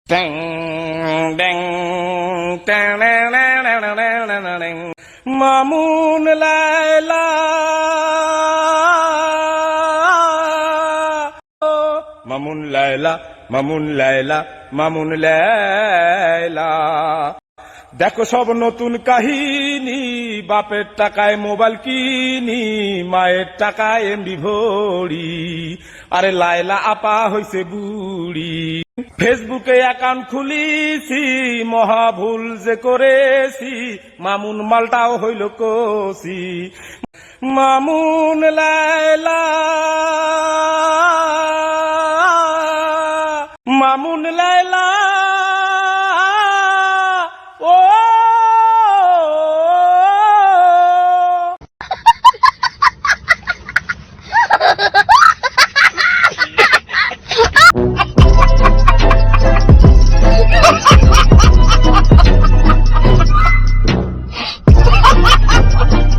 Ding, ding, ding, ding, ding, ding, ding, ding, ding. Mamun Laila, Mamun Laila, Mamun Laila, Mamun Laila. দেখো সব নতুন কাহিনী, বাপের টাকায় মোবাইল কিনি, মায়ের টাকায় এমবি ভরি, আরে লায়লা আপা হইছে বুড়ি। ফেসবুকে অ্যাকাউন্ট খুলিছি, মহা ভুল যে করেছি, মামুন মালটাও হইল কোসি। মামুন লায়লা, মামুন লায়লা,